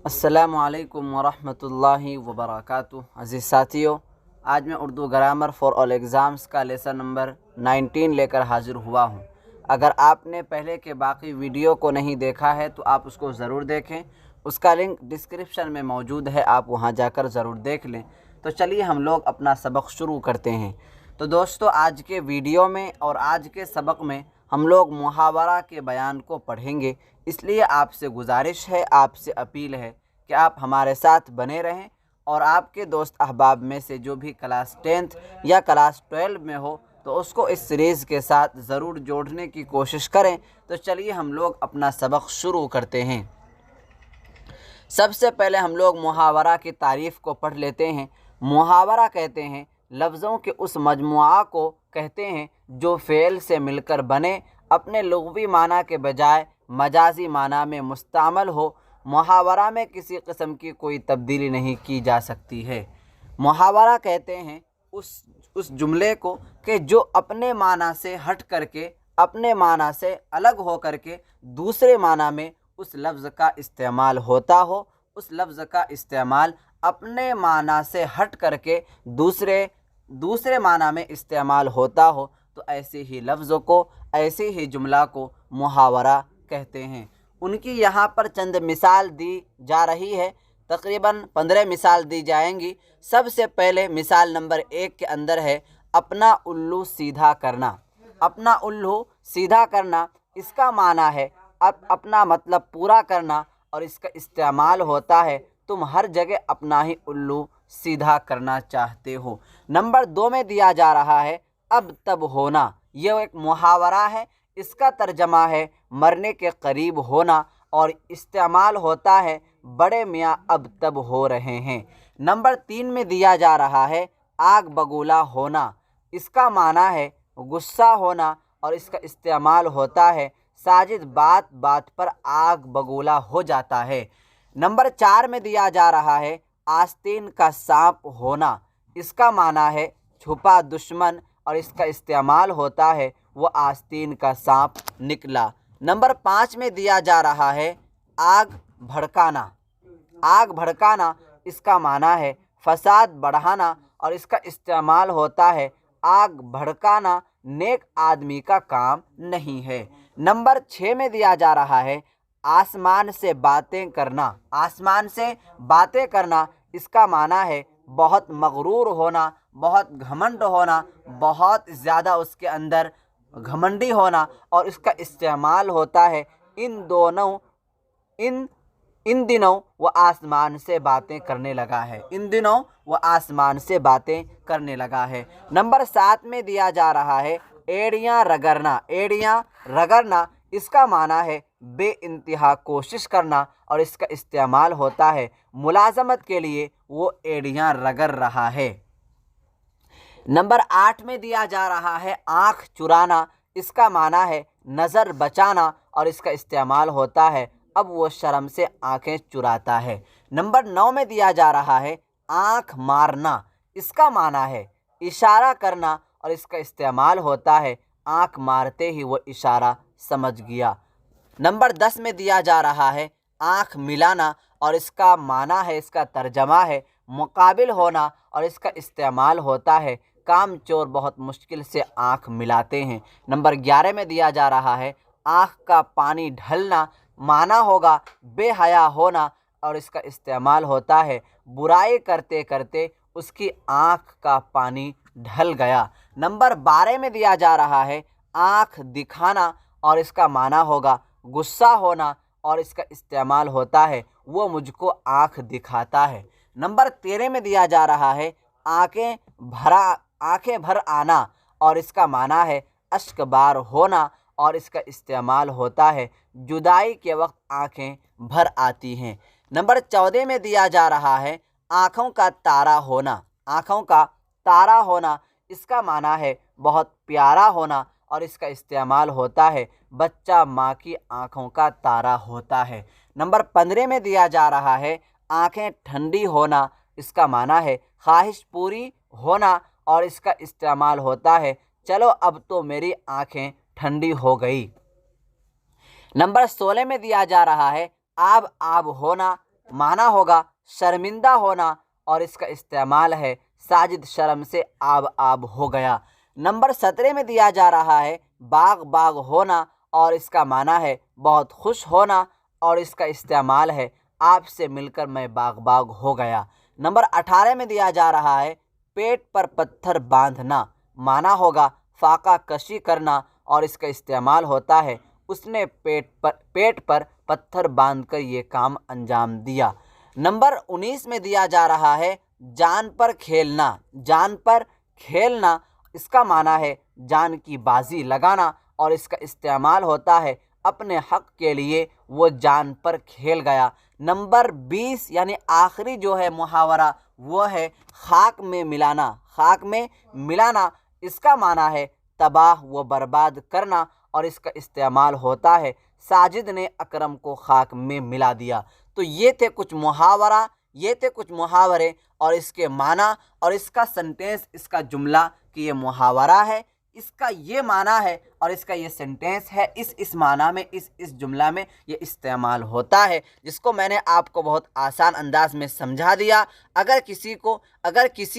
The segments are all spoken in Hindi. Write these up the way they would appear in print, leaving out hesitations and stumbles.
अस्सलामुअलैकुम वरहमतुल्लाहि वबरकातुहू। अज़ीज़ साथियों, आज मैं Urdu grammar for all exams का लेसन नंबर 19 लेकर हाज़िर हुआ हूँ। अगर आपने पहले के बाकी वीडियो को नहीं देखा है तो आप उसको ज़रूर देखें। उसका लिंक डिस्क्रिप्शन में मौजूद है, आप वहाँ जाकर ज़रूर देख लें। तो चलिए हम लोग अपना सबक शुरू करते हैं। तो दोस्तों, आज के वीडियो में और आज के सबक में हम लोग मुहावरा के बयान को पढ़ेंगे। इसलिए आपसे गुजारिश है, आपसे अपील है कि आप हमारे साथ बने रहें और आपके दोस्त अहबाब में से जो भी क्लास 10th या क्लास 12 में हो तो उसको इस सीरीज़ के साथ ज़रूर जोड़ने की कोशिश करें। तो चलिए हम लोग अपना सबक शुरू करते हैं। सबसे पहले हम लोग मुहावरा की तारीफ़ को पढ़ लेते हैं। मुहावरा कहते हैं लफ्ज़ों के उस मजमुआ को कहते हैं जो फ़ेल से मिलकर बने, अपने लुग़वी माना के बजाय मजाजी माना में मुस्तअमल हो। मुहावरा में किसी किस्म की कोई तब्दीली नहीं की जा सकती है। मुहावरा कहते हैं उस जुमले को कि जो अपने माना से हट करके, अपने माना से अलग हो करके दूसरे माना में उस लफ्ज़ का इस्तेमाल होता हो, उस लफ्ज़ का इस्तेमाल अपने माना से हट करके दूसरे माना में इस्तेमाल होता हो, तो ऐसे ही लफ्ज़ों को, ऐसे ही जुमला को मुहावरा कहते हैं। उनकी यहाँ पर चंद मिसाल दी जा रही है, तकरीबन 15 मिसाल दी जाएंगी। सबसे पहले मिसाल नंबर 1 के अंदर है अपना उल्लू सीधा करना। अपना उल्लू सीधा करना, इसका माना है अपना मतलब पूरा करना और इसका इस्तेमाल होता है तुम हर जगह अपना ही उल्लू सीधा करना चाहते हो। नंबर 2 में दिया जा रहा है अब तब होना। यह एक मुहावरा है, इसका तर्जमा है मरने के करीब होना और इस्तेमाल होता है बड़े मियाँ अब तब हो रहे हैं। नंबर 3 में दिया जा रहा है आग बगूला होना। इसका माना है गुस्सा होना और इसका इस्तेमाल होता है साजिद बात बात पर आग बगूला हो जाता है। नंबर 4 में दिया जा रहा है आस्तीन का सांप होना। इसका माना है छुपा दुश्मन और इसका इस्तेमाल होता है वो आस्तीन का सांप निकला। नंबर 5 में दिया जा रहा है आग भड़काना। आग भड़काना, इसका माना है फसाद बढ़ाना और इसका इस्तेमाल होता है आग भड़काना नेक आदमी का काम नहीं है। नंबर 6 में दिया जा रहा है आसमान से बातें करना। आसमान से बातें करना, इसका माना है बहुत मगरूर होना, बहुत घमंड होना, बहुत ज़्यादा उसके अंदर घमंडी होना और इसका इस्तेमाल होता है इन दिनों वह आसमान से बातें करने लगा है। इन दिनों वह आसमान से बातें करने लगा है। नंबर 7 में दिया जा रहा है एड़ियाँ रगड़ना। एड़ियाँ रगड़ना, इसका माना है बेइंतहा कोशिश करना और इसका इस्तेमाल होता है मुलाजमत के लिए वो एड़ियाँ रगड़ रहा है। नंबर 8 में दिया जा रहा है आँख चुराना। इसका माना है नज़र बचाना और इसका इस्तेमाल होता है अब वो शर्म से आँखें चुराता है। नंबर 9 में दिया जा रहा है आँख मारना। इसका माना है इशारा करना और इसका इस्तेमाल होता है आँख मारते ही वो इशारा समझ गया। नंबर 10 में दिया जा रहा है आँख मिलाना और इसका माना है, इसका तर्जमा है मुकाबिल होना और इसका इस्तेमाल होता है काम चोर बहुत मुश्किल से आँख मिलाते हैं। नंबर 11 में दिया जा रहा है आँख का पानी ढलना। माना होगा बेहया होना और इसका इस्तेमाल होता है बुराई करते करते उसकी आँख का पानी ढल गया। नंबर 12 में दिया जा रहा है आँख दिखाना और इसका माना होगा गुस्सा होना और इसका इस्तेमाल होता है वो मुझको आँख दिखाता है। नंबर 13 में दिया जा रहा है आँखें भर आना और इसका माना है अश्क बार होना और इसका इस्तेमाल होता है जुदाई के वक्त आँखें भर आती हैं। नंबर 14 में दिया जा रहा है आँखों का तारा होना। आँखों का तारा होना, इसका माना है बहुत प्यारा होना और इसका इस्तेमाल होता है बच्चा माँ की आँखों का तारा होता है। नंबर 15 में दिया जा रहा है आँखें ठंडी होना। इसका माना है ख्वाहिश पूरी होना और इसका इस्तेमाल होता है चलो अब तो मेरी आँखें ठंडी हो गई। नंबर 16 में दिया जा रहा है आब आब होना। माना होगा शर्मिंदा होना और इसका इस्तेमाल है साजिद शर्म से आब आब हो गया। नंबर 17 में दिया जा रहा है बाग बाग होना और इसका माना है बहुत खुश होना और इसका इस्तेमाल है आपसे मिलकर मैं बाग बाग हो गया। नंबर 18 में दिया जा रहा है पेट पर पत्थर बांधना, माना होगा फाका कशी करना और इसका इस्तेमाल होता है उसने पेट पर पत्थर बांधकर ये काम अंजाम दिया। नंबर 19 में दिया जा रहा है जान पर खेलना, जान पर खेलना इसका माना है जान की बाजी लगाना और इसका इस्तेमाल होता है अपने हक के लिए वो जान पर खेल गया। नंबर 20 यानी आखिरी जो है मुहावरा वो है खाक में मिलाना, खाक में मिलाना इसका माना है तबाह व बर्बाद करना और इसका इस्तेमाल होता है साजिद ने अकरम को खाक में मिला दिया। तो ये थे कुछ मुहावरा, ये थे कुछ मुहावरे और इसके माना और इसका सेंटेंस, इसका जुमला कि ये मुहावरा है, इसका ये माना है और इसका ये सेंटेंस है, इस माना में इस जुमला में ये इस्तेमाल होता है, जिसको मैंने आपको बहुत आसान अंदाज में समझा दिया। अगर किसी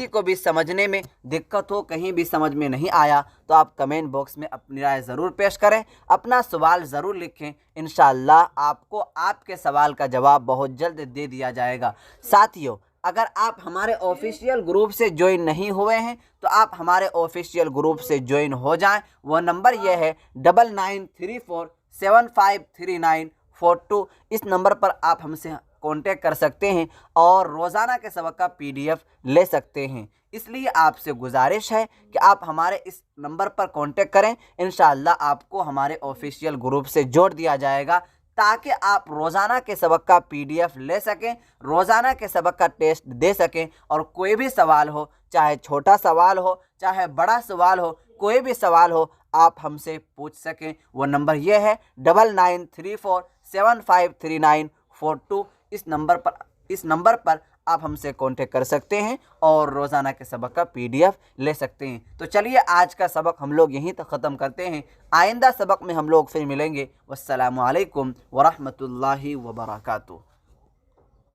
को भी समझने में दिक्कत हो, कहीं भी समझ में नहीं आया तो आप कमेंट बॉक्स में अपनी राय ज़रूर पेश करें, अपना सवाल ज़रूर लिखें। इंशाअल्लाह आपको आपके सवाल का जवाब बहुत जल्द दे दिया जाएगा। साथियों, अगर आप हमारे ऑफिशियल ग्रुप से ज्वाइन नहीं हुए हैं तो आप हमारे ऑफिशियल ग्रुप से ज्वाइन हो जाएं। वह नंबर यह है 9934753942। इस नंबर पर आप हमसे कांटेक्ट कर सकते हैं और रोज़ाना के सबक का PDF ले सकते हैं। इसलिए आपसे गुजारिश है कि आप हमारे इस नंबर पर कांटेक्ट करें। इंशाअल्लाह आपको हमारे ऑफिशियल ग्रुप से जोड़ दिया जाएगा ताकि आप रोज़ाना के सबक का PDF ले सकें, रोज़ाना के सबक का टेस्ट दे सकें और कोई भी सवाल हो, चाहे छोटा सवाल हो चाहे बड़ा सवाल हो, कोई भी सवाल हो आप हमसे पूछ सकें। वो नंबर ये है 9934753942। इस नंबर पर आप हमसे कांटेक्ट कर सकते हैं और रोज़ाना के सबक का PDF ले सकते हैं। तो चलिए आज का सबक हम लोग यहीं तक ख़त्म करते हैं। आइंदा सबक में हम लोग फिर मिलेंगे। वस्सलामु अलैकुम वरहमतुल्लाहि वबरकातुहू।